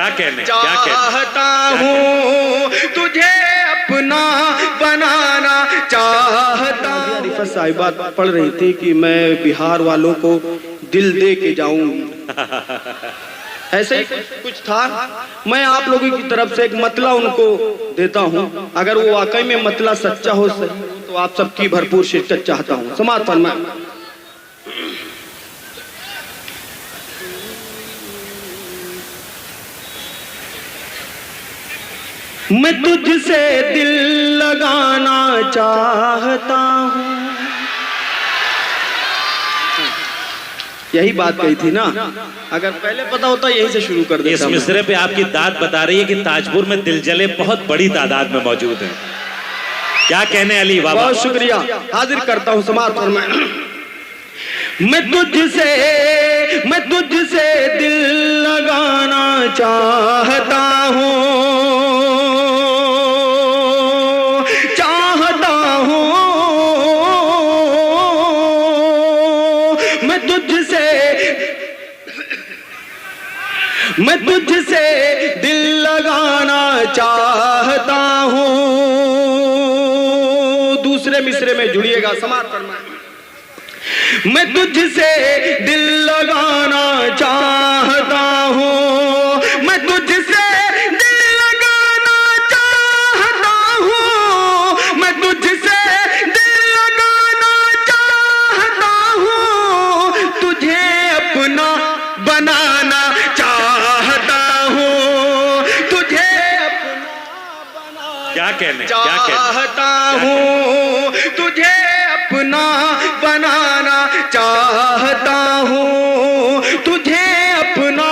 क्या कहने चाहता हूँ तुझे अपना बनाना चाहता। रिफत साहिबा पढ़ रही थी कि मैं बिहार वालों को दिल दे के जाऊंगी, ऐसे ही कुछ था। मैं आप लोगों की तरफ से एक मतला उनको देता हूँ, अगर वो वाकई में मतला सच्चा हो तो आप सबकी भरपूर शिरकत चाहता हूँ। समाज फरमाएं। मैं तुझसे दिल लगाना चाहता हूँ। यही बात कही थी ना, अगर पहले पता होता यही से शुरू कर देता। इस मिसरे पे आपकी दाद बता रही है कि ताजपुर में दिलजले बहुत बड़ी तादाद में मौजूद हैं। क्या कहने अली बाबा? बहुत शुक्रिया, हाजिर करता हूँ समाज में। मैं तुझसे दिल लगाना चाहता हूँ, मैं तुझसे दिल लगाना चाहता हूँ। दूसरे मिसरे में जुड़िएगा, समाज फरमाएं। मैं तुझसे दिल लगाना चाहता हूँ, मैं तुझसे दिल लगाना चाहता हूँ, मैं तुझसे दिल लगाना चाहता हूँ, तुझे अपना बनाना चाहता हूँ, तुझे अपना बनाना चाहता हूँ, तुझे अपना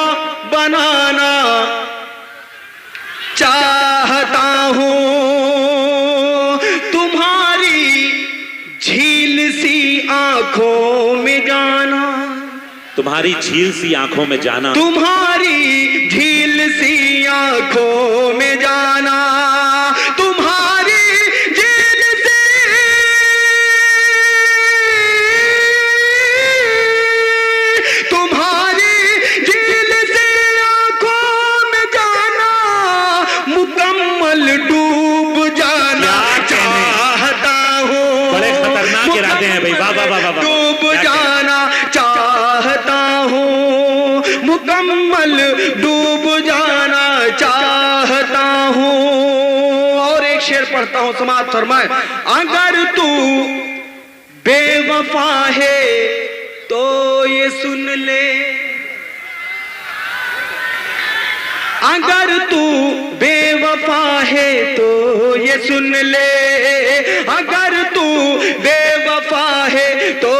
बनाना चाहता हूँ। तुम्हारी झील सी आंखों में जाना, तुम्हारी झील सी आंखों में जाना, तुम्हारी झील सी आंखों में जाना, मुकम्मल डूब जाना चाहता हूँ। और एक शेर पढ़ता हूँ, समाज फरमाए। अगर तू बेवफा है तो ये सुन ले, अगर तू बेवफा है तो ये सुन ले, अगर तू बेवफा है तो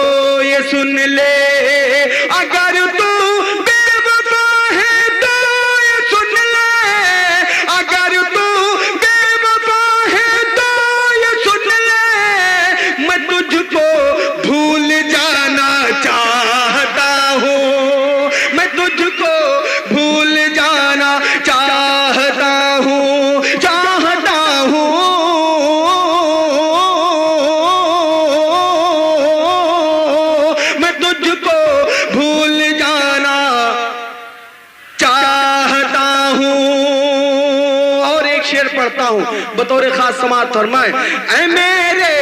ये सुन ले, अगर तू बेवफा है तो ये सुन ले, अगर तू बेवफा है तो ये सुन ले, मैं तुझको भूल जाना चाहता हूँ, मैं तुझको भूल जाना चाहता हूँ, चाहता हूँ, मैं तुझको भूल जाना चाहता हूँ। और एक शेर पढ़ता हूँ बतौर खास, समाज फरमाए। ऐ मेरे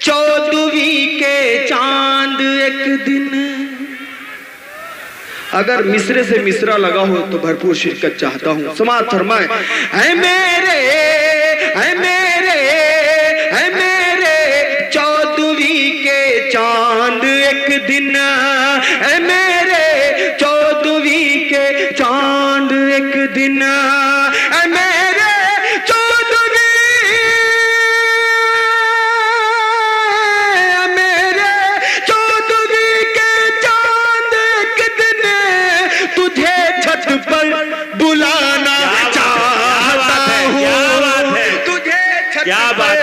14वीं के चांद एक दिन, अगर मिसरे से मिसरा लगा हो तो भरपूर शिरकत चाहता हूँ। समाज फरमाए। ऐ मेरे 14वीं के चांद एक दिन, ऐ मेरे 14वीं के चांद एक दिन, ऐ मेरे 14वीं, मेरे 14वीं के चांद एक दिन, तुझे छत पर बुलाना चाहता हूँ, तुझे छत पर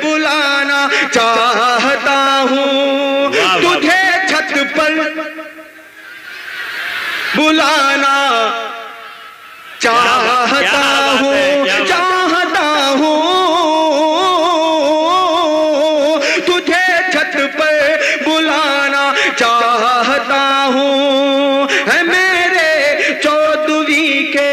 बुलाना चाहता हूँ, तुझे छत पर बुलाना चाहता हूँ, चाहता हूँ, तुझे छत पर बुलाना चाहता हूँ। है मेरे 14वीं के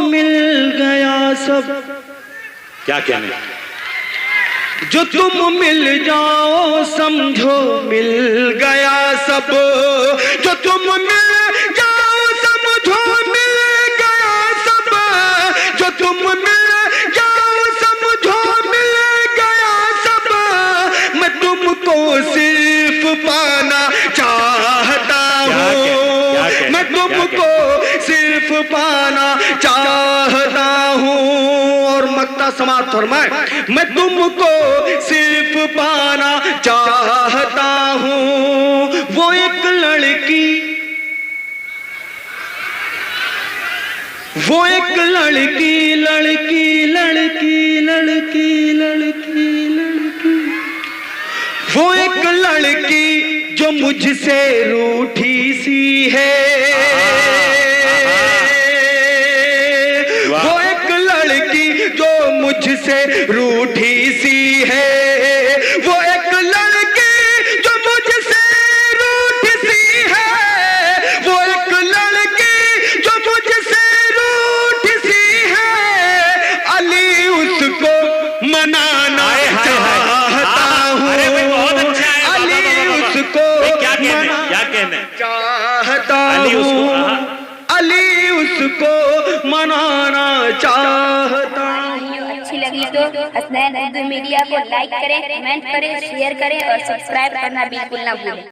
मिल गया सब। क्या कहने, जो तुम मिल जाओ समझो मिल गया सब। जो तुम मिल जाओ समझो मिल गया सब। जो तुम मिल जाओ समझो मिल गया सब। मैं तुमको सिर्फ पाना चाहता हूँ। मैं तुमको सिर्फ पाना चाहता हूँ। और मक्ता समाप्त फरमाए, मैं तुमको सिर्फ पाना चाहता हूँ। वो एक लड़की, वो एक लड़की लड़की लड़की लड़की लड़की लड़की, वो एक लड़की जो मुझसे रूठी सी है। वो एक लड़की जो मुझसे रूठी सी है। वो एक लड़की जो मुझसे रूठी सी है। वो एक लड़की जो मुझसे रूठी सी है। अली उसको मनाना चाहता हूँ। अली उसको क्या चाहता हूँ। अली उसको मनाना चाहता हूँ। अच्छी लगी तो हसनैन उर्दू मीडिया को लाइक करें, कमेंट करें, शेयर करें और सब्सक्राइब करना बिल्कुल ना भूलें।